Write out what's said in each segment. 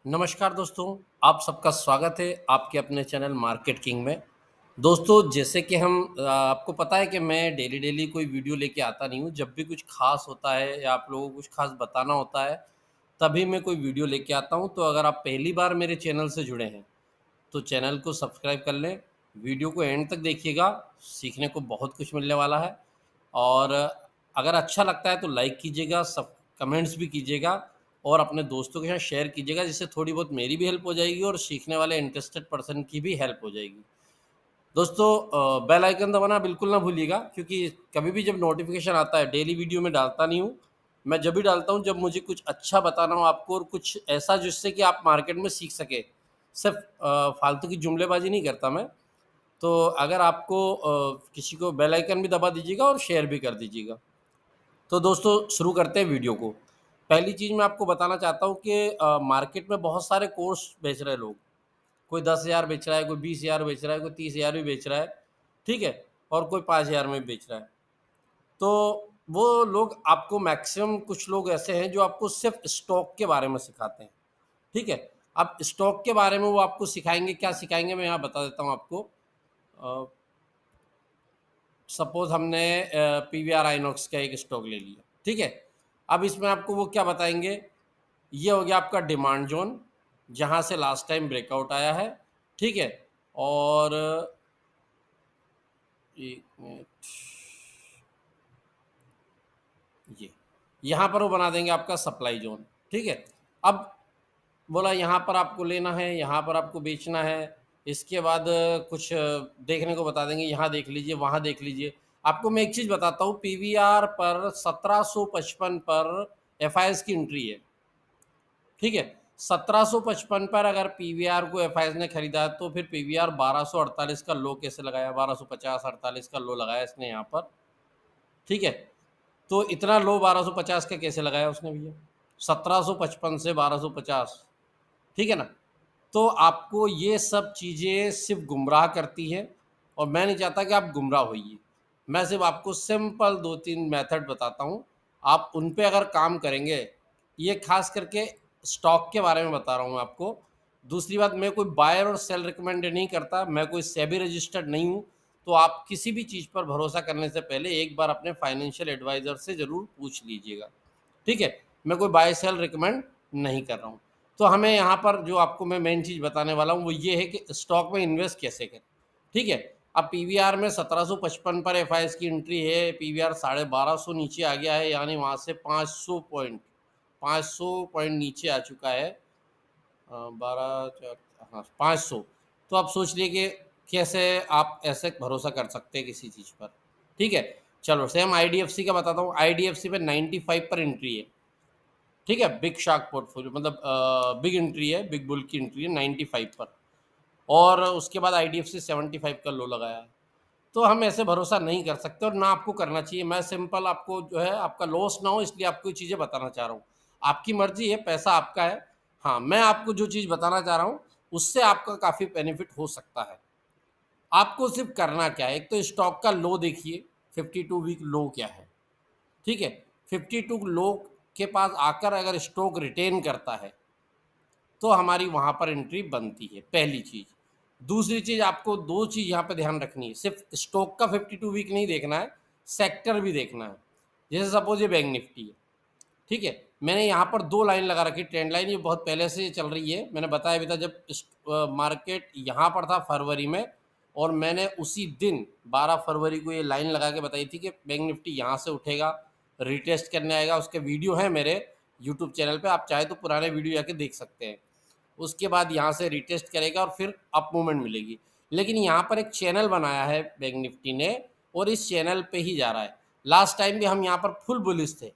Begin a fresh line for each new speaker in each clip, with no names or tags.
नमस्कार दोस्तों, आप सबका स्वागत है आपके अपने चैनल मार्केट किंग में। दोस्तों, जैसे कि आपको पता है कि मैं डेली कोई वीडियो लेके आता नहीं हूँ। जब भी कुछ ख़ास होता है या आप लोगों को कुछ ख़ास बताना होता है, तभी मैं कोई वीडियो लेके आता हूँ। तो अगर आप पहली बार मेरे चैनल से जुड़े हैं, तो चैनल को सब्सक्राइब कर लें, वीडियो को एंड तक देखिएगा, सीखने को बहुत कुछ मिलने वाला है। और अगर अच्छा लगता है तो लाइक कीजिएगा, सब कमेंट्स भी कीजिएगा और अपने दोस्तों के साथ शेयर कीजिएगा, जिससे थोड़ी बहुत मेरी भी हेल्प हो जाएगी और सीखने वाले इंटरेस्टेड पर्सन की भी हेल्प हो जाएगी। दोस्तों, बेल आइकन दबाना बिल्कुल ना भूलिएगा, क्योंकि कभी भी जब नोटिफिकेशन आता है, डेली वीडियो में डालता नहीं हूँ। मैं जब भी डालता हूँ जब मुझे कुछ अच्छा बताना हो आपको और कुछ ऐसा जिससे कि आप मार्केट में सीख सके। सिर्फ फालतू की जुमलेबाजी नहीं करता मैं। तो अगर आपको किसी को बेल आइकन भी दबा दीजिएगा और शेयर भी कर दीजिएगा। तो दोस्तों, शुरू करते हैं वीडियो को। पहली चीज़ मैं आपको बताना चाहता हूँ कि मार्केट में बहुत सारे कोर्स बेच रहे हैं लोग। कोई 10,000 बेच रहा है, कोई 20,000 बेच रहा है, कोई 30,000 भी बेच रहा है, ठीक है? और कोई 5,000 में भी बेच रहा है। तो वो लोग आपको मैक्सिमम, कुछ लोग ऐसे हैं जो आपको सिर्फ़ स्टॉक के बारे में सिखाते हैं, ठीक है? अब स्टॉक के बारे में वो आपको सिखाएँगे, क्या सिखाएँगे मैं यहाँ बता देता हूँ आपको। अ, सपोज़ हमने पीवीआर आइनॉक्स का एक स्टॉक ले लिया, ठीक है? अब इसमें आपको वो क्या बताएँगे, ये हो गया आपका डिमांड ज़ोन, जहाँ से लास्ट टाइम ब्रेकआउट आया है, ठीक है? और 1 मिनट, ये, यहाँ पर वो बना देंगे आपका सप्लाई ज़ोन, ठीक है? अब बोला यहाँ पर आपको लेना है, यहाँ पर आपको बेचना है, इसके बाद कुछ देखने को बता देंगे, यहाँ देख लीजिए, वहाँ देख लीजिए। आपको मैं एक चीज़ बताता हूँ, पीवीआर पर 1755 पर एफआईएस की एंट्री है, ठीक है? 1755 पर अगर पीवीआर को एफआईएस ने खरीदा है, तो फिर पीवीआर 1248 का लो कैसे लगाया? 1250, 48 का लो लगाया इसने यहाँ पर, ठीक है? तो इतना लो 1250 का कैसे लगाया उसने भैया? 1755 से 1250, ठीक है ना? तो आपको ये सब चीज़ें सिर्फ़ गुमराह करती हैं और मैं नहीं चाहता कि आप गुमराह होइए। मैं सिर्फ़ आपको सिंपल 2-3 मेथड बताता हूँ, आप उन पे अगर काम करेंगे, ये ख़ास करके स्टॉक के बारे में बता रहा हूँ आपको। दूसरी बात, मैं कोई बायर और सेल रिकमेंड नहीं करता, मैं कोई सेबी रजिस्टर्ड नहीं हूँ, तो आप किसी भी चीज़ पर भरोसा करने से पहले एक बार अपने फाइनेंशियल एडवाइज़र से ज़रूर पूछ लीजिएगा, ठीक है? मैं कोई बाय सेल रिकमेंड नहीं कर रहा हूँ। तो हमें यहाँ पर जो आपको मैं मेन चीज़ बताने वाला हूँ वो ये है कि स्टॉक में इन्वेस्ट कैसे करें, ठीक है? अब पीवीआर में 1755 पर एफआईएस की एंट्री है, पीवीआर 1250 नीचे आ गया है, यानी वहाँ से 500 पॉइंट नीचे आ चुका है। 12 4, हाँ, 500। तो आप सोच लिए कि कैसे आप ऐसे भरोसा कर सकते हैं किसी चीज़ पर, ठीक है? चलो सेम आईडीएफसी का बताता हूँ, आईडीएफसी पे 95 पर एंट्री है, ठीक है? बिग शार्क पोर्टफोलियो, मतलब बिग एंट्री है, बिग बुल की एंट्री है 95 पर, और उसके बाद आईडीएफसी 75 का लो लगाया है। तो हम ऐसे भरोसा नहीं कर सकते और ना आपको करना चाहिए। मैं सिंपल आपको जो है आपका लॉस ना हो इसलिए आपको ये चीज़ें बताना चाह रहा हूँ। आपकी मर्ज़ी है, पैसा आपका है। हाँ, मैं आपको जो चीज़ बताना चाह रहा हूँ, उससे आपका काफ़ी बेनिफिट हो सकता है। आपको सिर्फ़ करना क्या है, एक तो स्टॉक का लो देखिए, 52 वीक लो क्या है, ठीक है? 52 लो के पास आकर अगर स्टॉक रिटेन करता है, तो हमारी वहाँ पर एंट्री बनती है, पहली चीज़। दूसरी चीज़, आपको 2 चीज़ यहाँ पे ध्यान रखनी है, सिर्फ़ स्टॉक का 52 वीक नहीं देखना है, सेक्टर भी देखना है। जैसे सपोज़ ये बैंक निफ्टी है, ठीक है? मैंने यहाँ पर 2 लाइन लगा रखी, ट्रेंड लाइन, ये बहुत पहले से चल रही है। मैंने बताया भी था जब मार्केट यहाँ पर था फरवरी में, और मैंने उसी दिन 12 फरवरी को ये लाइन लगा के बताई थी कि बैंक निफ्टी यहाँ से उठेगा, रिटेस्ट करने आएगा। उसके वीडियो हैं मेरे यूट्यूब चैनल पे, आप चाहे तो पुराने वीडियो जाके देख सकते हैं। उसके बाद यहाँ से रिटेस्ट करेगा और फिर अप मूवमेंट मिलेगी। लेकिन यहाँ पर एक चैनल बनाया है बैंक निफ्टी ने, और इस चैनल पे ही जा रहा है। लास्ट टाइम भी हम यहाँ पर फुल बुलिश थे,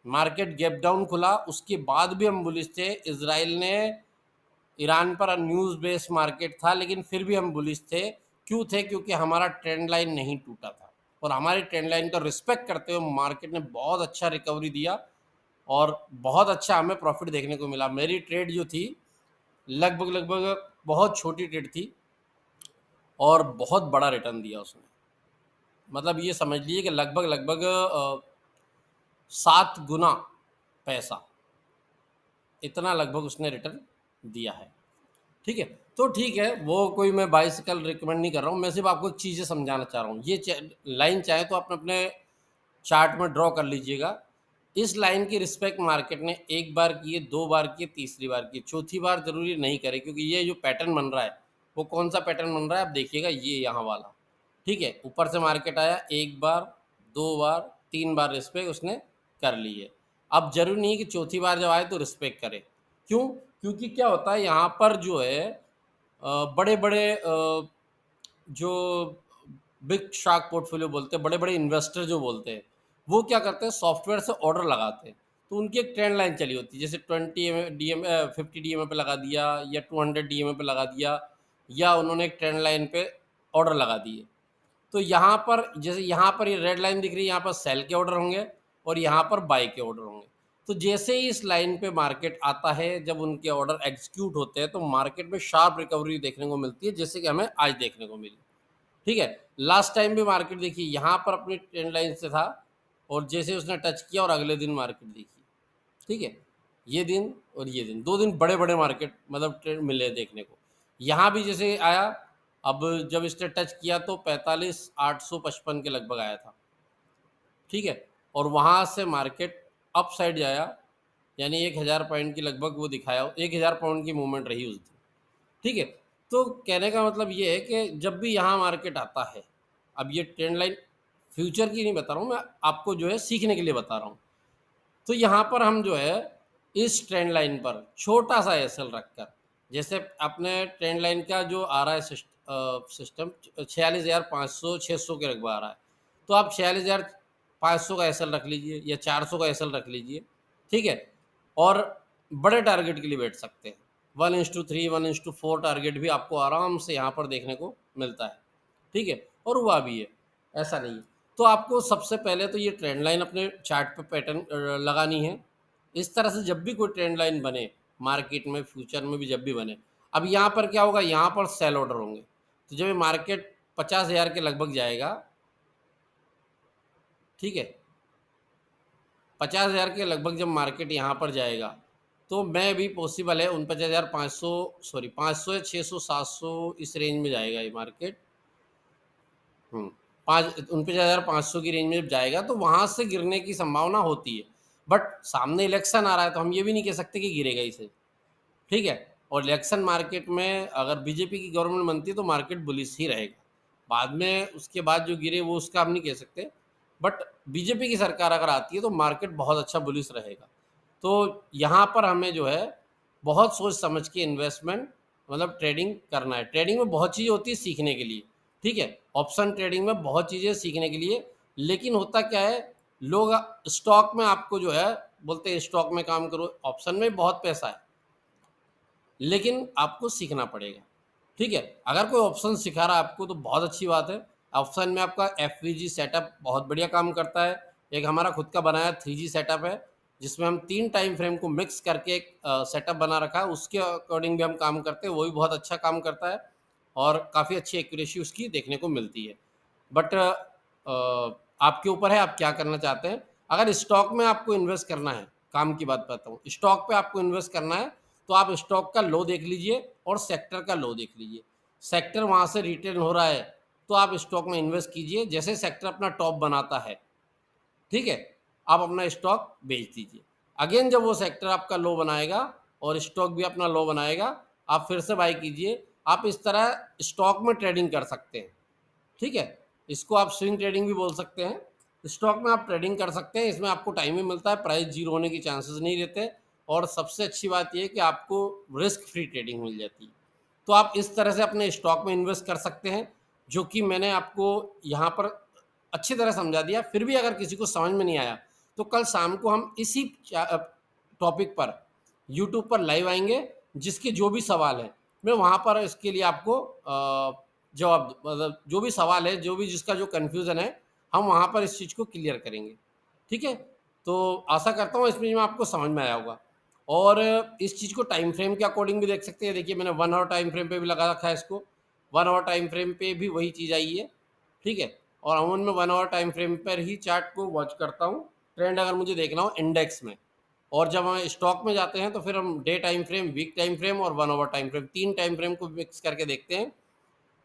मार्केट गैप डाउन खुला, उसके बाद भी हम बुलिश थे। इजराइल ने, ईरान पर न्यूज़ बेस्ड मार्केट था, लेकिन फिर भी हम बुलिश थे। क्यों थे? क्योंकि हमारा ट्रेंड लाइन नहीं टूटा था, और हमारी ट्रेंड लाइन का रिस्पेक्ट करते हुए मार्केट ने बहुत अच्छा रिकवरी दिया और बहुत अच्छा हमें प्रॉफिट देखने को मिला। मेरी ट्रेड जो थी, लगभग लगभग बहुत छोटी ट्रेड थी और बहुत बड़ा रिटर्न दिया उसने। मतलब ये समझ लीजिए कि लगभग लगभग 7 गुना पैसा, इतना लगभग उसने रिटर्न दिया है। ठीक है, तो ठीक है, वो कोई मैं बाइसिकल रिकमेंड नहीं कर रहा हूँ, मैं सिर्फ आपको चीज़ें समझाना चाह रहा हूँ। ये लाइन चाहे तो आप अपने चार्ट में ड्रॉ कर लीजिएगा। इस लाइन की रिस्पेक्ट मार्केट ने एक बार की है, दो बार की है, तीसरी बार की है, चौथी बार जरूरी नहीं करे, क्योंकि ये जो पैटर्न बन रहा है वो कौन सा पैटर्न बन रहा है आप देखिएगा, ये यहाँ वाला। ठीक है, ऊपर से मार्केट आया, एक बार, दो बार, तीन बार रिस्पेक्ट उसने कर ली है। अब जरूरी नहीं है कि चौथी बार जब आए तो रिस्पेक्ट करे। क्यों? क्योंकि क्या होता है यहाँ पर जो है बड़े बड़े जो बिग शार्क पोर्टफोलियो बोलते हैं, बड़े बड़े इन्वेस्टर जो बोलते हैं, वो क्या करते हैं, सॉफ्टवेयर से ऑर्डर लगाते हैं। तो उनकी एक ट्रेंड लाइन चली होती है, जैसे 50 DMA पे लगा दिया, या 200 DMA पे लगा दिया, या उन्होंने एक ट्रेंड लाइन पे ऑर्डर लगा दिए। तो यहाँ पर जैसे यहाँ पर ये रेड लाइन दिख रही है, यहाँ पर सेल के ऑर्डर होंगे और यहाँ पर बाई के ऑर्डर होंगे। तो जैसे ही इस लाइन पे मार्केट आता है, जब उनके ऑर्डर एग्जीक्यूट होते हैं, तो मार्केट में शार्प रिकवरी देखने को मिलती है, जैसे कि हमें आज देखने को मिली। ठीक है, लास्ट टाइम भी मार्केट देखिए यहाँ पर अपनी ट्रेंड लाइन से था, और जैसे उसने टच किया और अगले दिन मार्केट देखिए। ठीक है, ये दिन और ये दिन, दो दिन बड़े बड़े मार्केट मतलब ट्रेंड मिले देखने को। यहाँ भी जैसे आया, अब जब इसने टच किया तो 45,855 के लगभग आया था। ठीक है, और वहाँ से मार्केट अप साइड जाया, यानी 1,000 पॉइंट की लगभग वो दिखाया, 1,000 पॉइंट की मूवमेंट रही उस दिन। ठीक है, तो कहने का मतलब ये है कि जब भी यहाँ मार्केट आता है, अब ये ट्रेंड लाइन फ्यूचर की नहीं बता रहा हूँ मैं, आपको जो है सीखने के लिए बता रहा हूँ। तो यहाँ पर हम जो है इस ट्रेंड लाइन पर छोटा सा एसएल रखकर, जैसे अपने ट्रेंड लाइन का जो आ रहा है सिस्टम 46,500 600 के रकबा आ रहा है, तो आप 46,500 का एसएल रख लीजिए या 400 का एसएल रख लीजिए। ठीक है, और बड़े टारगेट के लिए बैठ सकते हैं, 1:3 1:4 टारगेट भी आपको आराम से यहाँ पर देखने को मिलता है। ठीक है, और हुआ भी है, ऐसा नहीं है। तो आपको सबसे पहले तो ये ट्रेंड लाइन अपने चार्ट पे पैटर्न लगानी है। इस तरह से जब भी कोई ट्रेंड लाइन बने मार्केट में, फ्यूचर में भी जब भी बने, अब यहाँ पर क्या होगा, यहाँ पर सेल ऑर्डर होंगे। तो जब ये मार्केट 50,000 के लगभग जाएगा, ठीक है, 50,000 के लगभग जब मार्केट यहाँ पर जाएगा, तो मैं भी पॉसिबल है 49,500, सॉरी 500 या 600 700 इस रेंज में जाएगा ये मार्केट। पाँच 49,500 की रेंज में जब जाएगा तो वहाँ से गिरने की संभावना होती है। बट सामने इलेक्शन आ रहा है, तो हम ये भी नहीं कह सकते कि गिरेगा इसे। ठीक है, और इलेक्शन मार्केट में अगर बीजेपी की गवर्नमेंट बनती है तो मार्केट बुलिश ही रहेगा। बाद में उसके बाद जो गिरे वो उसका हम नहीं कह सकते, बट बीजेपी की सरकार अगर आती है तो मार्केट बहुत अच्छा बुलिश रहेगा। तो यहाँ पर हमें जो है बहुत सोच समझ के इन्वेस्टमेंट मतलब ट्रेडिंग करना है। ट्रेडिंग में बहुत चीज़ें होती है सीखने के लिए। ठीक है, ऑप्शन ट्रेडिंग में बहुत चीज़ें सीखने के लिए, लेकिन होता क्या है, लोग स्टॉक में आपको जो है बोलते हैं स्टॉक में काम करो, ऑप्शन में बहुत पैसा है, लेकिन आपको सीखना पड़ेगा। ठीक है, अगर कोई ऑप्शन सिखा रहा है आपको तो बहुत अच्छी बात है। ऑप्शन में आपका एफवीजी सेटअप बहुत बढ़िया काम करता है। एक हमारा खुद का बनाया 3G सेटअप है, जिसमें हम 3 टाइम फ्रेम को मिक्स करके एक सेटअप बना रखा है, उसके अकॉर्डिंग भी हम काम करते हैं, वो भी बहुत अच्छा काम करता है और काफ़ी अच्छी एक्यूरेसी उसकी देखने को मिलती है। बट आपके ऊपर है आप क्या करना चाहते हैं। अगर स्टॉक में आपको इन्वेस्ट करना है, काम की बात करता हूँ, स्टॉक पे आपको इन्वेस्ट करना है, तो आप स्टॉक का लो देख लीजिए और सेक्टर का लो देख लीजिए। सेक्टर वहाँ से रिटर्न हो रहा है तो आप स्टॉक में इन्वेस्ट कीजिए। जैसे सेक्टर अपना टॉप बनाता है, ठीक है, आप अपना स्टॉक बेच दीजिए। अगेन जब वो सेक्टर आपका लो बनाएगा और स्टॉक भी अपना लो बनाएगा, आप फिर से बाई कीजिए। आप इस तरह स्टॉक में ट्रेडिंग कर सकते हैं। ठीक है, इसको आप स्विंग ट्रेडिंग भी बोल सकते हैं। स्टॉक में आप ट्रेडिंग कर सकते हैं, इसमें आपको टाइम भी मिलता है, प्राइस जीरो होने की चांसेस नहीं रहते, और सबसे अच्छी बात यह है कि आपको रिस्क फ्री ट्रेडिंग मिल जाती है। तो आप इस तरह से अपने स्टॉक में इन्वेस्ट कर सकते हैं, जो कि मैंने आपको यहाँ पर अच्छी तरह समझा दिया। फिर भी अगर किसी को समझ में नहीं आया तो कल शाम को हम इसी टॉपिक पर यूट्यूब पर लाइव आएंगे, जिसके जो भी सवाल है मैं वहाँ पर इसके लिए आपको जवाब, मतलब जो भी सवाल है, जो भी जिसका जो कन्फ्यूज़न है, हम वहाँ पर इस चीज़ को क्लियर करेंगे। ठीक है, तो आशा करता हूँ इसमें आपको समझ में आया होगा। और इस चीज़ को टाइम फ्रेम के अकॉर्डिंग भी देख सकते हैं। देखिए मैंने 1 आवर टाइम फ्रेम पे भी लगा रखा है इसको, 1 आवर टाइम फ्रेम पे भी वही चीज़ आई है। ठीक है, और अमूमन मैं 1 आवर टाइम फ्रेम पर ही चार्ट को वॉच करता हूँ, ट्रेंड अगर मुझे देखना हो इंडेक्स में। और जब हम स्टॉक में जाते हैं तो फिर हम day time frame, week time frame और 1 hour time frame, 3 time frame को मिक्स करके देखते हैं।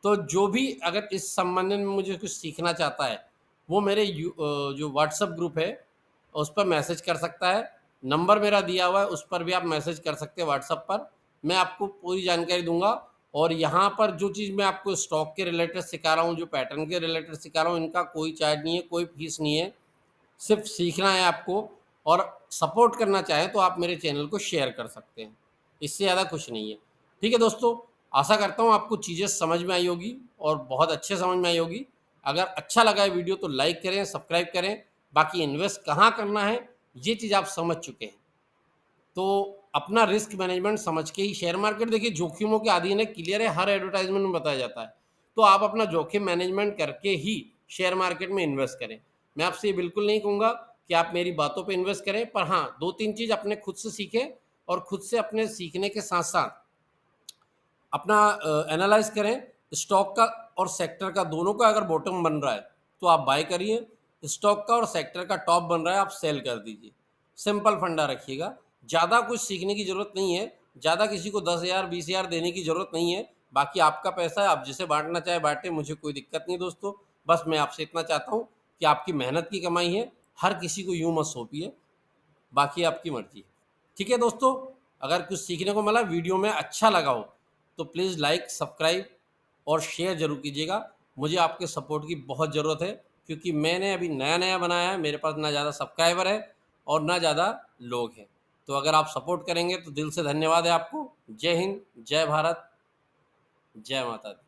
तो जो भी अगर इस संबंध में मुझे कुछ सीखना चाहता है, वो मेरे जो व्हाट्सएप ग्रुप है उस पर मैसेज कर सकता है। नंबर मेरा दिया हुआ है, उस पर भी आप मैसेज कर सकते हैं व्हाट्सएप पर। मैं आपको पूरी जानकारी दूंगा। और यहाँ पर जो चीज़ मैं आपको स्टॉक के रिलेटेड सिखा रहा हूँ, जो पैटर्न के रिलेटेड सिखा रहा हूँ, इनका कोई चार्ज नहीं है, कोई फीस नहीं है। सिर्फ सीखना है आपको। और सपोर्ट करना चाहें तो आप मेरे चैनल को शेयर कर सकते हैं, इससे ज़्यादा कुछ नहीं है। ठीक है दोस्तों, आशा करता हूँ आपको चीज़ें समझ में आई होगी और बहुत अच्छे समझ में आई होगी। अगर अच्छा लगा है वीडियो तो लाइक करें, सब्सक्राइब करें। बाकी इन्वेस्ट कहाँ करना है ये चीज़ आप समझ चुके हैं। तो अपना रिस्क मैनेजमेंट समझ के ही शेयर मार्केट, देखिए जोखिमों के अधीन है, क्लियर है, हर एडवर्टाइजमेंट में बताया जाता है। तो आप अपना जोखिम मैनेजमेंट करके ही शेयर मार्केट में इन्वेस्ट करें। मैं आपसे ये बिल्कुल नहीं कहूँगा कि आप मेरी बातों पे इन्वेस्ट करें, पर हाँ 2-3 चीज़ अपने खुद से सीखें और खुद से अपने सीखने के साथ साथ अपना एनालाइज करें। स्टॉक का और सेक्टर का दोनों का अगर बॉटम बन रहा है तो आप बाय करिए, स्टॉक का और सेक्टर का टॉप बन रहा है आप सेल कर दीजिए। सिंपल फंडा रखिएगा, ज़्यादा कुछ सीखने की ज़रूरत नहीं है, ज़्यादा किसी को 10,000 20,000 देने की ज़रूरत नहीं है। बाकी आपका पैसा है, आप जिसे बांटना चाहे बांटें, मुझे कोई दिक्कत नहीं दोस्तों। बस मैं आपसे इतना चाहता हूँ कि आपकी मेहनत की कमाई है, हर किसी को यूँ मत सौंपिए, बाकी आपकी मर्जी है। ठीक है दोस्तों, अगर कुछ सीखने को मिला, वीडियो में अच्छा लगा हो तो प्लीज़ लाइक, सब्सक्राइब और शेयर ज़रूर कीजिएगा। मुझे आपके सपोर्ट की बहुत ज़रूरत है, क्योंकि मैंने अभी नया-नया बनाया है, मेरे पास ना ज़्यादा सब्सक्राइबर है और ना ज़्यादा लोग हैं। तो अगर आप सपोर्ट करेंगे तो दिल से धन्यवाद है आपको। जय हिंद, जय भारत, जय माता दी।